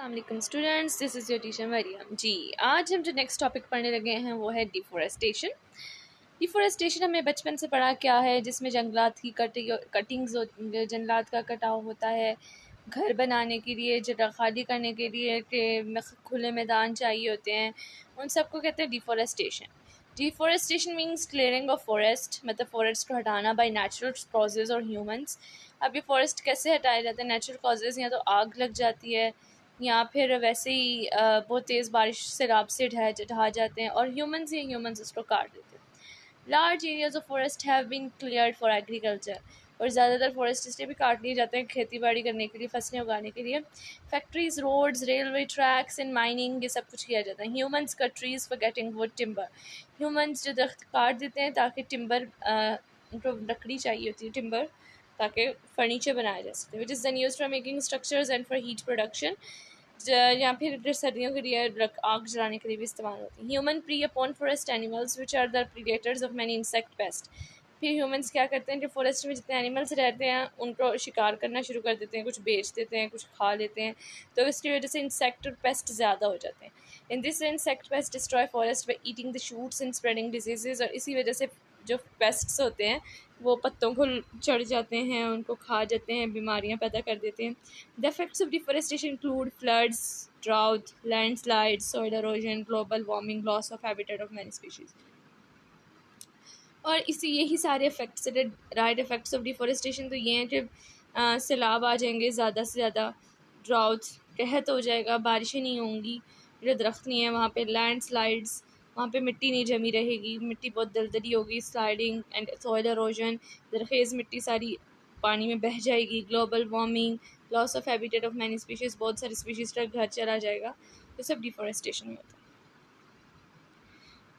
वालेकुम students, this is your teacher Mariam ji. आज हम जो नेक्स्ट टॉपिक पढ़ने लगे हैं वो है डिफॉरेस्टेशन। डिफॉरेस्टेशन हमें बचपन से पढ़ा क्या है, जिसमें जंगलात की कटिंग्स जंगलात का कटाव होता है घर बनाने के लिए, जगह खाली करने के लिए कि खुले मैदान चाहिए होते हैं, उन सबको कहते हैं deforestation. Deforestation means clearing of forest, मतलब फॉरेस्ट को हटाना बाय नेचुरल कॉजेज़ और ह्यूमंस। अब ये फॉरेस्ट कैसे हटाए जाते हैं? नेचुरल कॉजेज़, या तो आग लग जाती है या फिर वैसे ही बहुत तेज़ बारिश से राब से ढहा जाते हैं, और ह्यूमंस उसको काट देते हैं। Large areas of forest have been cleared for agriculture, और ज़्यादातर फॉरेस्ट इसलिए भी काट लिए जाते हैं खेती बाड़ी करने के लिए, फसलें उगाने के लिए। Factories, roads, railway tracks and mining, ये सब कुछ किया जाता है। Humans cut trees for getting wood timber, humans जो दरख्त काट देते हैं ताकि टिम्बर, उनको लकड़ी चाहिए होती है टिम्बर, ताकि फर्नीचर बनाया जा सके, which is then use for making structures and for heat production, या फिर सर्दियों के लिए आग जलाने के लिए भी इस्तेमाल होती है। Human prey upon forest animals which are the predators of many insect pest, फिर ह्यूमंस क्या करते हैं, जो फॉरेस्ट में जितने एनिमल्स रहते हैं उनको शिकार करना शुरू कर देते हैं, कुछ बेच देते हैं, कुछ खा लेते हैं, तो इसकी वजह से इंसेक्ट और पेस्ट ज़्यादा हो जाते हैं। In this insect pest destroy forest by eating the shoots and spreading diseases, और इसी वजह से जो पेस्ट्स होते हैं वो पत्तों को चढ़ जाते हैं, उनको खा जाते हैं, बीमारियां पैदा कर देते हैं। The effects of deforestation include floods, drought, landslides, soil erosion, global warming, loss of habitat of many species। और इसी यही सारे effects, right effects of deforestation तो ये हैं कि सैलाब आ जाएंगे ज़्यादा से ज़्यादा, ड्राउट, कहत हो जाएगा, बारिशें नहीं होंगी, जो दरख्त नहीं है वहाँ पे लैंडस्लाइड्स, वहाँ पे मिट्टी नहीं जमी रहेगी, मिट्टी बहुत दलदली होगी, स्लाइडिंग एंड सॉइल एरोजन, जरखेज़ मिट्टी सारी पानी में बह जाएगी, global warming, loss of habitat of many species, बहुत सारी स्पीशीज़ का घर चला जाएगा, तो सब डिफॉरेस्टेशन में होता है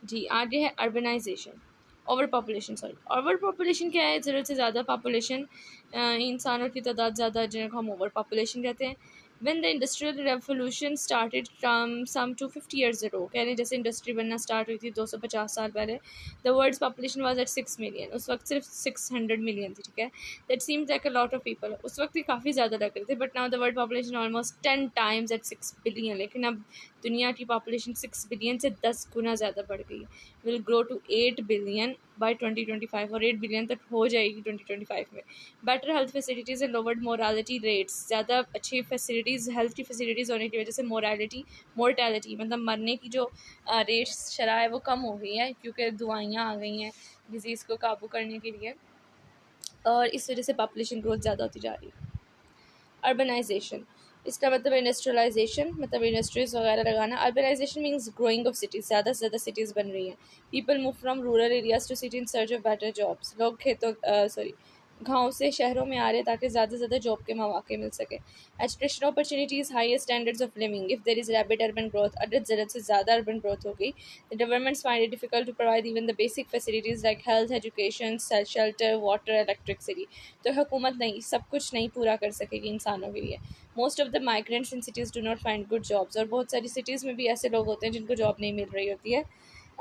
जी। आगे है अर्बनाइजेशन, ओवर पॉपुलेशन क्या है? ज़रूरत से ज़्यादा पॉपुलेशन, इंसानों की तादाद ज़्यादा, जिनको हम ओवर पॉपुलेशन कहते हैं। When the industrial revolution started from some 250 years ago, कह रहे हैं जैसे इंडस्ट्री बनना स्टार्ट हुई थी 250 साल पहले, the world's population was at 6 million, उस वक्त सिर्फ 600 मिलियन थी, ठीक है। That seems like a lot of people, उस वक्त ही काफ़ी ज़्यादा लग रहे थे, but now the world population almost 10 times at 6 billion, लेकिन अब दुनिया की पॉपुलेशन 6 बिलियन से 10 गुना ज़्यादा बढ़ गई है। Will grow to 8 billion by 2025, और 8 बिलियन तक हो जाएगी 2025 में। Better health facilities and lowered mortality rates, ज़्यादा अच्छी फैसिलिटीज़, हेल्थ की फैसिलिटीज़ होने की वजह से मोर्टेलिटी मतलब मरने की जो रेट्स शरह है वो कम हो गई है, क्योंकि दवाइयाँ आ गई हैं डिज़ीज़ को काबू करने के लिए, और इस वजह से पॉपुलेशन ग्रोथ ज़्यादा होती जा रही है। अर्बनाइजेशन, इसका मतलब इंडस्ट्रियलाइजेशन, मतलब इंडस्ट्रीज वगैरह लगाना। Urbanisation means growing of cities, ज़्यादा से ज़्यादा सिटीज़ बन रही हैं। People move from rural areas to city in search of better jobs, लोग गाँव से शहरों में आ रहे हैं ताकि ज़्यादा से ज़्यादा जॉब के मौके मिल सके। Education opportunities, higher standards of living, if there is rapid urban growth, अगर ज़रूरत से ज़्यादा अर्बन ग्रोथ हो गई, the governments find it difficult to provide even the basic facilities like health, education, shelter, water, electricity, तो हुकूमत नहीं सब कुछ नहीं पूरा कर सकेगी इंसानों के लिए। Most of the migrants in cities do not find good jobs, और बहुत सारी सिटीज़ में भी ऐसे लोग होते हैं जिनको जॉब नहीं मिल रही होती है,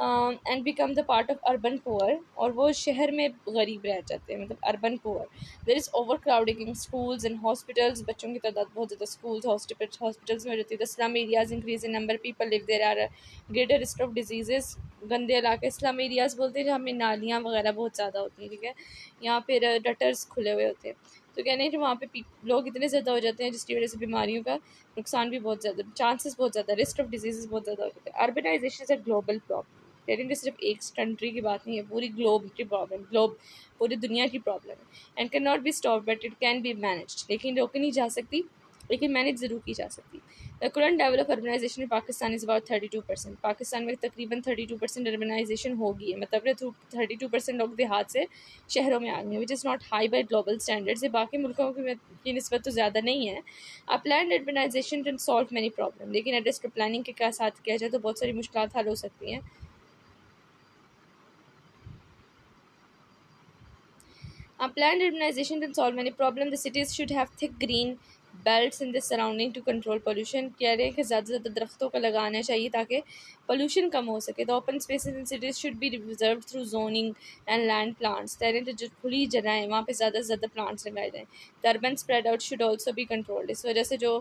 and become the part of urban poor, और वो शहर में गरीब रह जाते हैं, मतलब urban poor. There is over crowding in schools and hospitals, बच्चों की तादाद बहुत ज़्यादा स्कूल्स हॉस्पिटल्स में रहती है। The slum areas increase in number people live there, are greater risk of diseases, गंदे इलाके स्लम एरियाज बोलते हैं जहाँ में नालियाँ वगैरह बहुत ज़्यादा होती हैं, ठीक है, यहाँ फिर गटर्स खुले हुए होते हैं, तो कहने हैं कि वहाँ पे लोग इतने ज़्यादा हो जाते हैं जिसकी वजह से बीमारियों का नुकसान भी बहुत ज़्यादा, चांसेस बहुत ज़्यादा, रिस्क ऑफ डिजीज़ बहुत ज़्यादा हो जाते हैं। Urbanisation is a global problem, कह सिर्फ एक कंट्री की बात नहीं है, पूरी ग्लोब की प्रॉब्लम, पूरी दुनिया की प्रॉब्लम है। And can not be stop but it can be manage, लेकिन रोकी नहीं जा सकती, लेकिन मैनेज ज़रूर की जा सकती। The current level of urbanisation in Pakistan is about 32%, Pakistan में तकरीबन 32% अर्बनाइजेशन होगी है, मतलब 32% लोग देहात से शहरों में आ गए हैं, which is not high by global standards, ये बाकी मुल्कों की निस्बत तो ज़्यादा नहीं है। Plan urbanisation can solve many problem, लेकिन एड्रेस टू प्लानिंग के साथ किया जाए तो बहुत सारी मुश्किल हल हो सकती हैं। Planned urbanization can solve many problems. The cities should have thick green belts in the surrounding to control pollution. कह रहे हैं कि ज़्यादा से ज़्यादा दरख्तों का लगाना चाहिए ताकि पोल्यूशन कम हो सके. The open spaces in cities should be reserved through zoning and land plants. कह रहे हैं तो जो खुली जगह है वहाँ पे ज़्यादा से ज़्यादा प्लांट्स लगाए जाएँ. The urban spread out should also be controlled. इस वजह से जो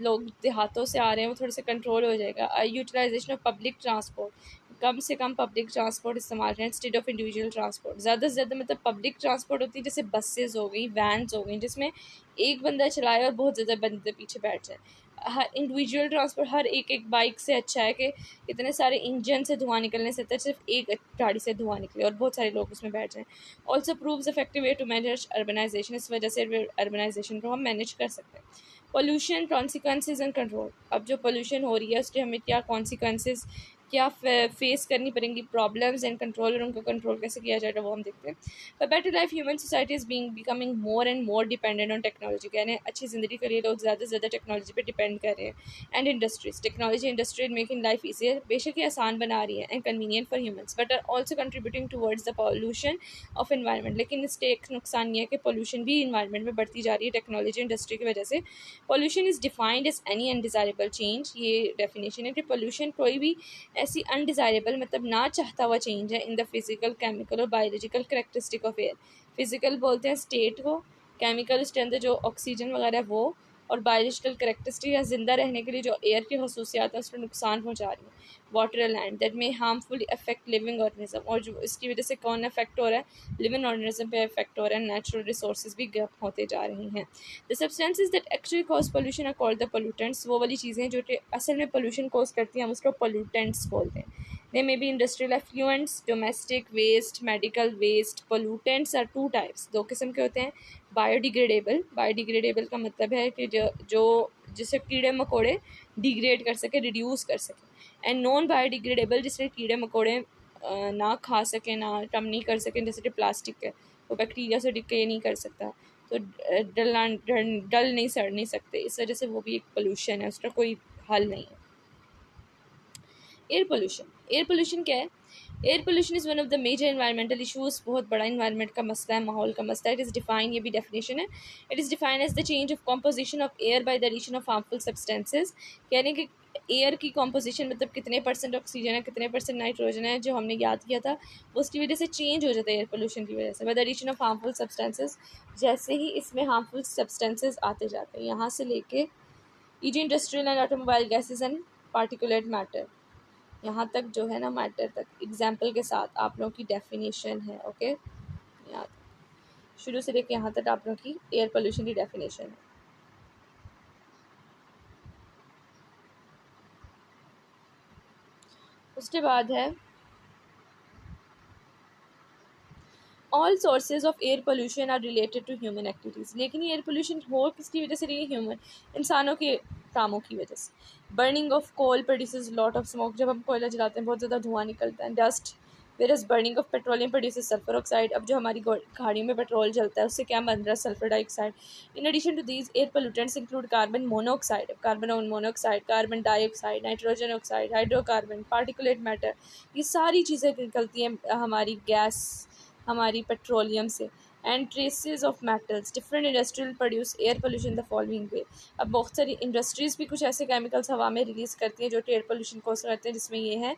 लोग देहातों से आ रहे हैं वो थोड़े से कंट्रोल हो जाएगा. यूटिलाइजेशन ऑफ पब्लिक ट्रांसपोर्ट, कम से कम पब्लिक ट्रांसपोर्ट इस्तेमाल करें इंस्टेड ऑफ इंडिविजुअल ट्रांसपोर्ट. ज़्यादा से ज़्यादा मतलब पब्लिक ट्रांसपोर्ट होती है जैसे बसेस हो गई, वैन्स हो गई, जिसमें एक बंदा चलाए और बहुत ज़्यादा बंदे पीछे बैठ जाए. हर इंडिविजुअल ट्रांसपोर्ट हर एक बाइक से अच्छा है कि इतने सारे इंजन से धुआं निकलने से अच्छा सिर्फ एक गाड़ी से धुआं निकले और बहुत सारे लोग उसमें बैठ जाएं. Also proves effective way to manage urbanisation. इस वजह से अर्बनाइजेशन को हम मैनेज कर सकते हैं. Pollution consequences and control. अब जो पोल्यूशन हो रही है उसके हमें क्या कॉन्सिक्वेंसेज, क्या फेस करनी पड़ेंगी प्रॉब्लम्स एंड कंट्रोल, और उनको कंट्रोल कैसे किया जाएगा वो हम देखते हैं. For better life human society is becoming more and more dependent on technology. कह रहे हैं अच्छी ज़िंदगी के लिए लोग ज़्यादा से ज़्यादा टेक्नोलॉजी पे डिपेंड कर रहे हैं. And industries, technology industry making life easier. बेशक ये आसान बना रही है and convenient for humans but are also contributing towards the pollution of environment. लेकिन इससे एक नुकसान ये है कि पॉल्यूशन भी इन्वायरमेंट में बढ़ती जा रही है टेक्नोलॉजी इंडस्ट्री की वजह से. Pollution is defined as any undesirable change. ये डेफिनेशन है कि पॉल्यूशन कोई भी ऐसी अनडिज़ायरेबल मतलब ना चाहता हुआ चेंज है इन द फिजिकल, केमिकल और biological characteristic of air. Physical बोलते हैं स्टेट को, केमिकल उसके अंदर जो ऑक्सीजन वगैरह है वो, और बायोलॉजिकल करेक्टरिस्टिक या ज़िंदा रहने के लिए जो एयर की खसूसियात हैं उसको नुकसान पहुँचा रही हैं. Water and land that may harmful affect living organism. और जो इसकी वजह से कौन अफेक्ट हो रहा है, लिविंग ऑर्गेनिज्म पे अफेक्ट हो रहा है. नेचुरल रिसोर्सेज भी गप होते जा रही हैं. The substances that actually cause pollution are called the pollutants. वो वाली चीज़ें जो कि असल में पोल्यूशन कॉज करती हैं हम उसको पोल्यूटेंट्स बोलते हैं. They may be industrial effluents, domestic waste, medical waste. Pollutants are two types. दो किस्म के होते हैं. बायोडिग्रेडेबल. बायोडिग्रेडेबल का मतलब है कि जो जिसे कीड़े मकोड़े डिग्रेड कर सके, रिड्यूस कर सके. एंड नॉन बायोडिग्रेडेबल जिससे कीड़े मकोड़े ना खा सकें, ना कम नहीं कर सकें. जैसे कि प्लास्टिक है वो बैक्टीरिया से डिके नहीं कर सकता, तो डल नहीं सड़ नहीं सकते. इस वजह से वो भी एक पोल्यूशन है, उसका कोई हल नहीं है. Air pollution. एयर पोल्यूशन क्या है? Air pollution is one of the major environmental issues. बहुत बड़ा इन्वायरमेंट का मसला है, माहौल का मसला है. इट इज़ डिफाइन, ये भी डेफिनेशन है. It is define as the change of composition of air by the addition of harmful substances. कह रहे हैं कि एयर की कॉम्पोजिशन मतलब कितने परसेंट ऑक्सीजन है, कितने परसेंट नाइट्रोजन है, जो हमने याद किया था वो उसकी वजह से चेंज हो जाता है एयर पोल्यूशन की वजह से. By the addition of harmful substances, जैसे ही इसमें हार्मफुल सब्सटेंसेज आते जाते हैं यहाँ से लेके e g. Industrial and automobile gases and particulate matter, यहाँ तक जो है ना मैटर तक एग्जाम्पल के साथ आप लोगों की डेफिनेशन है. ओके, यहाँ शुरू से लेकर यहाँ तक आप लोगों की एयर पोल्यूशन की डेफिनेशन है. उसके बाद है all sources of air pollution are related to human activities. लेकिन ये एयर पोल्यूशन हो किसकी वजह से रही है? ह्यूमन, इंसानों के कामों की वजह से. Burning of coal produces lot of smoke. जब हम कोयला जलाते हैं बहुत ज़्यादा धुआं निकलता है. Dust. Whereas burning of petroleum produces sulphur oxide. अब जो हमारी गाड़ियों में पेट्रोल जलता है उससे क्या बन रहा है? Sulphur dioxide. In addition to these air pollutants include carbon monoxide, carbon monoxide, carbon dioxide, nitrogen oxide, hydrocarbon, particulate matter. ये सारी चीज़ें निकलती हैं हमारी गैस, हमारी पेट्रोलियम से. And traces of metals. Different industrial produce air pollution the following वे. अब बहुत सारी इंडस्ट्रीज़ भी कुछ ऐसे केमिकल्स हवा में रिलीज़ करती हैं जो एयर पोल्यूशन कॉज करते हैं, जिसमें ये है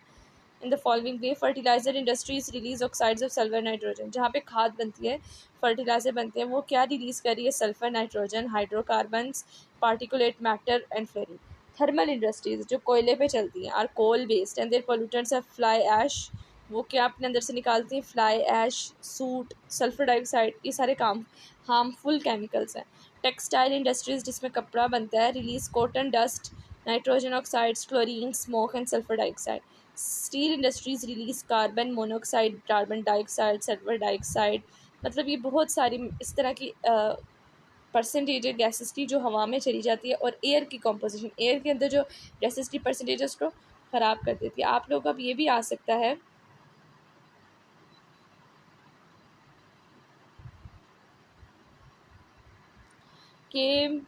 in the following way. Fertiliser industries release oxides of sulphur nitrogen. जहाँ पे खाद बनती है, फर्टिलाइजर बनते हैं, वो क्या रिलीज़ कर रही है? Sulphur, nitrogen, hydrocarbons, particulate matter and fluorine. Thermal industries जो कोयले पे चलती हैं are coal based and their pollutants are fly ash. वो क्या अपने अंदर से निकालती हैं? Fly ash, soot, sulphur dioxide. ये सारे काम हार्मफुल केमिकल्स हैं. टेक्सटाइल इंडस्ट्रीज जिसमें कपड़ा बनता है, release cotton dust, nitrogen oxides, chlorine, smoke and sulphur dioxide. Steel industries release carbon monoxide, carbon dioxide, sulphur dioxide. मतलब ये बहुत सारी इस तरह की परसेंटेज है गैसेस की जो हवा में चली जाती है, और एयर की कॉम्पोजिशन, एयर के अंदर जो गैसेस की परसेंटेज है उसको ख़राब कर देती है. आप लोगों का अब ये भी आ सकता है कि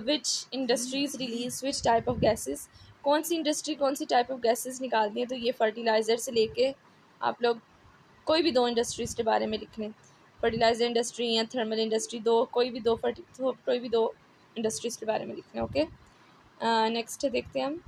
which industries release which type of gases. कौन सी इंडस्ट्री कौन सी टाइप ऑफ गैसेस निकालती हैं? तो ये फर्टिलाइज़र से लेके आप लोग कोई भी दो इंडस्ट्रीज़ के बारे में लिख लें. फर्टिलाइजर इंडस्ट्री या थर्मल इंडस्ट्री, कोई भी दो इंडस्ट्रीज़ के बारे में लिखना है। ओके, नेक्स्ट देखते हैं हम।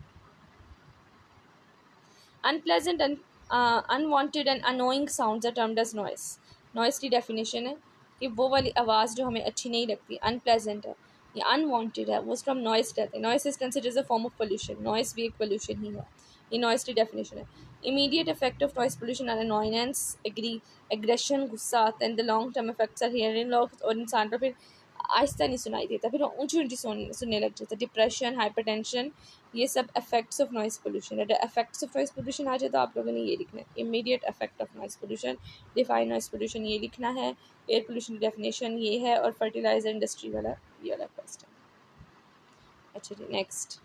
Unpleasant and unwanted and annoying sounds are termed as noise. Noise की डेफिनेशन है कि वो वाली आवाज़ जो हमें अच्छी नहीं लगती, अनप्लेजेंट है या अनवांटेड है, वो उसको हम नॉइस कहते हैं। Noise is considered a form of pollution. Noise भी एक पोल्यूशन ही है, ये नॉइस की डेफिनेशन है। Immediate effect of noise pollution are annoyance, aggression, गुस्सा आता है। The long term effects are hearing loss, और इंसान को फिर आहिस्ता नहीं सुनाई देता, फिर ऊंची ऊंची सुनने लग जाता है। डिप्रेशन, हाइपरटेंशन, ये सब इफेक्ट्स ऑफ नॉइस पोल्यूशन है। इफेक्ट्स ऑफ नॉइस पोल्यूशन आ जाए तो आप लोगों ने ये लिखना है, immediate effect of noise pollution, define noise pollution ये लिखना है, एयर पोल्यूशन की डेफिनेशन ये है, और फर्टिलाइजर इंडस्ट्री वाला ये वाला क्वेश्चन। अच्छा जी, नेक्स्ट।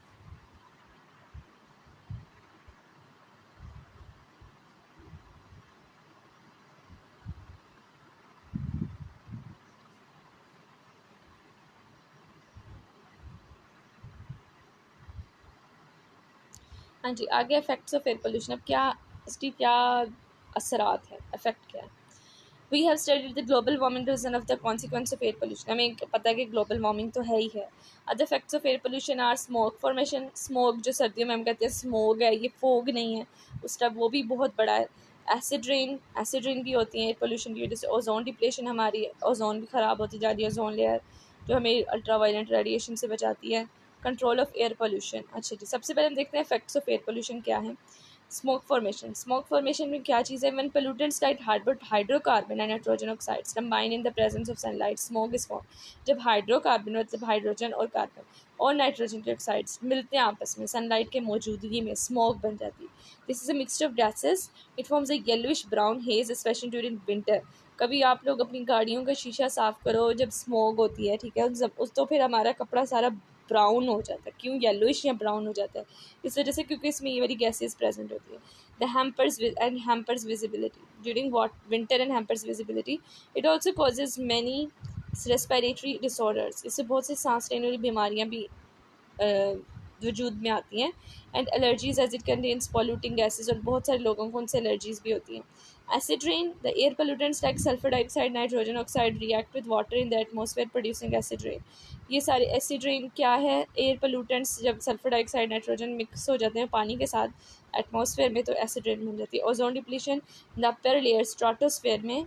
हाँ जी, आगे इफेक्ट्स ऑफ एयर पोल्यूशन। अब क्या इसकी क्या असरात है, इफेक्ट क्या है। We have studied the global warming reason of the consequence of air pollution. हमें पता है कि ग्लोबल वार्मिंग तो है ही है। Other effects of air pollution are smoke formation. Smoke जो सर्दियों में हम कहते हैं स्मोग है, ये फोग नहीं है उसका, वो भी बहुत बड़ा है। एसिड रेन भी होती है एयर पोल्यूशन की वजह से। ओजोन डिप्लेशन, हमारी ओजोन भी ख़राब होती जा रही है, ओजोन लेयर जो हमें अल्ट्रावायलेट रेडिएशन से बचाती है। Control of air pollution. अच्छा जी, सबसे पहले हम देखते हैं इफेक्ट्स ऑफ एयर पोल्यूशन क्या है। स्मोक फॉर्मेशन में क्या चीज़ है। When pollutants like hydrocarbon and nitrogen oxides combine in the presence of sunlight, smoke is form. जब हाइड्रोकार्बन मतलब हाइड्रोजन और कार्बन और नाइट्रोजन के ऑक्साइड्स मिलते हैं आपस में सनलाइट के मौजूदगी में, स्मोक बन जाती है। This is a mixture of gases, it forms a yellowish brown hedge specially during winter. कभी आप लोग अपनी गाड़ियों का शीशा साफ़ करो जब स्मोक होती है, ठीक है, उस तो फिर हमारा कपड़ा सारा ब्राउन हो जाता है। क्यों येलोइश या ब्राउन हो जाता है? इस वजह से क्योंकि इसमें ये वाली गैसेस प्रेजेंट होती है। The hampers visibility during winter and hampers visibility. It also causes many respiratory disorders. इससे बहुत सी सांस लेने वाली बीमारियां भी वजूद में आती हैं। And allergies as it contains polluting gases, और बहुत सारे लोगों को उनसे एलर्जीज भी होती हैं। Acid rain, the air pollutants like sulphur dioxide, nitrogen oxide react with water in the atmosphere producing acid rain. ये सारे एसिड रेन क्या है, एयर पोल्यूटेंट्स जब सल्फर डाइऑक्साइड नाइट्रोजन मिक्स हो जाते हैं पानी के साथ एटमॉस्फेयर में तो एसिड रेन बन जाती है। Ozone depletion, the upper layer stratosphere में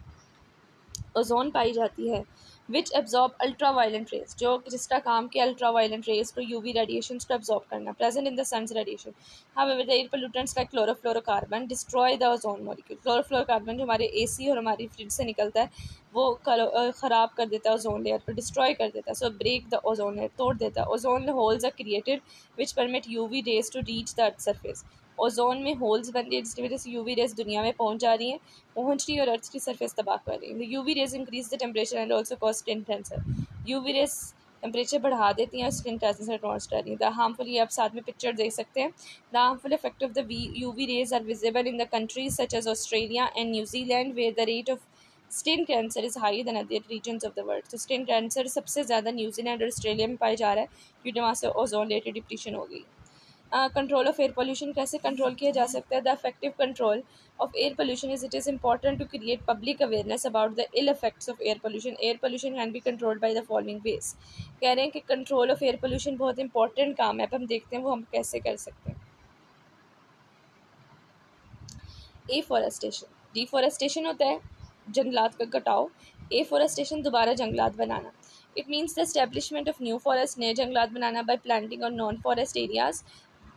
ओजोन पाई जाती है which absorb ultra violent rays, जो जिसका काम के अल्ट्रा वायलेंट रेज को यूवी रेडिएशन को एब्जॉर्ब करना, present in the sun's radiation. However the air pollutants like chlorofluorocarbon destroy the ozone molecule. Chlorofluorocarbon जो हमारे एसी और हमारी फ्रिज से निकलता है वो ख़राब कर देता है ओजोन लेयर को, डिस्ट्रॉय कर देता है। So break the ozone layer, तोड़ देता है। Ozone holes are created which permit UV rays to reach the earth surface. Ozone में होल्स बन रही है जिसकी वजह से यूवी रेज दुनिया में पहुंच रही है और अर्थ की सरफेस तबाह कर रही है। UV rays increase the temperature and also cause skin cancer. UV rays temperature बढ़ा देती हैं और स्किन कैंसर कॉज कर रही है। द हार्मफुल, ये आप साथ में पिक्चर देख सकते हैं। The harmful effect of the UV rays are visible in the countries such as Australia and New Zealand where the rate of skin cancer is high than other regions of the world. तो skin cancer सबसे ज़्यादा New Zealand और Australia में पाया जा रहा है क्योंकि वहाँ से ओजोन लेयर डिप्लीशन हो गई। कंट्रोल ऑफ एयर पोल्यूशन कैसे कंट्रोल किया जा सकता है। The effective control of air pollution is it is important to create public awareness about the ill effects of air pollution. Air pollution can be controlled by the following ways. कह रहे हैं कि control of air pollution बहुत important काम है। अब हम देखते हैं वो हम कैसे कर सकते हैं। एफॉरेस्टेशन, डिफॉरेस्टेशन होता है जंगलात का कटाव, एफॉरेस्टेशन दोबारा जंगलात बनाना। It means the establishment of new forest, नए जंगलात बनाना बाय प्लांटिंग और नॉन फॉरेस्ट एरियाज,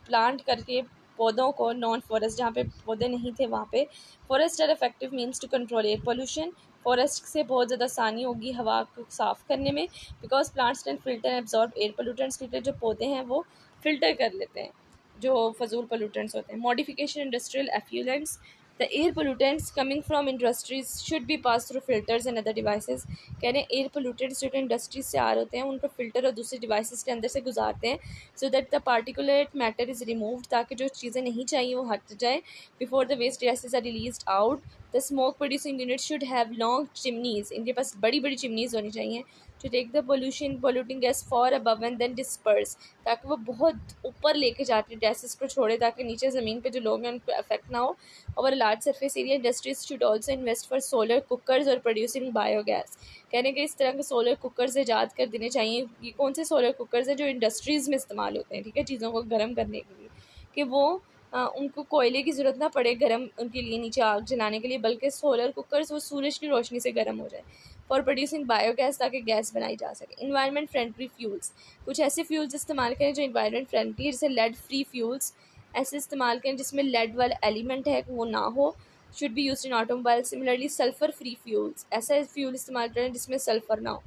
प्लांट करके पौधों को, नॉन फॉरेस्ट जहाँ पे पौधे नहीं थे वहाँ पे। Forest are effective means to control air pollution. Forest से बहुत ज़्यादा आसानी होगी हवा को साफ़ करने में, because plants can filter and absorb air pollutants, क्योंकि जो पौधे हैं वो फिल्टर कर लेते हैं जो फजूल पोल्यूटेंट्स होते हैं। Modification industrial effluents, the air pollutants coming from industries should be pass through filters and other devices. कह रहे हैं एयर पोल्यूटेंट्स जो इंडस्ट्रीज से आ रहे होते हैं उनको फिल्टर और दूसरे डिवाइसेस के अंदर से गुजारते हैं so that the particulate matter is removed, ताकि जो चीज़ें नहीं चाहिए वो हट जाए before the waste gases are release out. The smoke producing unit should have long chimneys, इनके पास बड़ी बड़ी चिमनीज होनी चाहिए to take the polluting gas for above and then disperse, ताकि वो बहुत ऊपर लेके जाके गैसेस को छोड़े, ताकि नीचे ज़मीन पे जो लोग हैं उनको अफेक्ट ना हो। Over large surface area industries should also invest for solar cookers और प्रोड्यूसिंग बायोगैस। कहने के इस तरह के सोलर कुकर्स ईजाद कर देने चाहिए। ये कौन से सोलर कुकर्स हैं जो इंडस्ट्रीज़ में इस्तेमाल होते हैं, ठीक है, चीज़ों को गर्म करने के लिए, कि वो उनको कोयले की ज़रूरत ना पड़े गर्म उनके लिए नीचे आग जलाने के लिए, बल्कि सोलर कुकर्स वो सूरज की रोशनी से गर्म हो जाए। फॉर प्रोड्यूसिंग बायोगैस, ताकि गैस बनाई जा सके। इन्वायरमेंट फ्रेंडली फ्यूल्स, कुछ ऐसे फ्यूल्स इस्तेमाल करें जो इन्वायरमेंट फ्रेंडली है, जैसे लेड फ्री फ्यूल्स ऐसे इस्तेमाल करें जिसमें लेड वाला एलिमेंट है वो ना हो। Should be use in automobile. Similarly sulphur free fuels, ऐसा फ्यूल इस्तेमाल करें जिसमें सल्फर ना हो।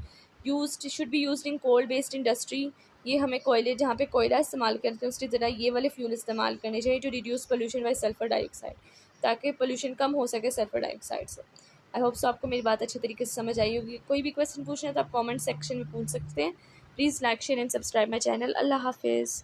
Use should be use in coal based industry, ये हमें कोयले जहाँ पे कोयला इस्तेमाल करते हैं उसकी तरह ये वाले फ्यूल इस्तेमाल करने चाहिए। To reduce pollution by sulphur dioxide, ताकि पोल्यूशन कम हो सके सल्फर डाइऑक्साइड से। आई होप सो आपको मेरी बात अच्छे तरीके से समझ आई होगी। कोई भी क्वेश्चन पूछना है तो आप कमेंट सेक्शन में पूछ सकते हैं। Please like share and subscribe my channel. अल्लाह हाफिज़।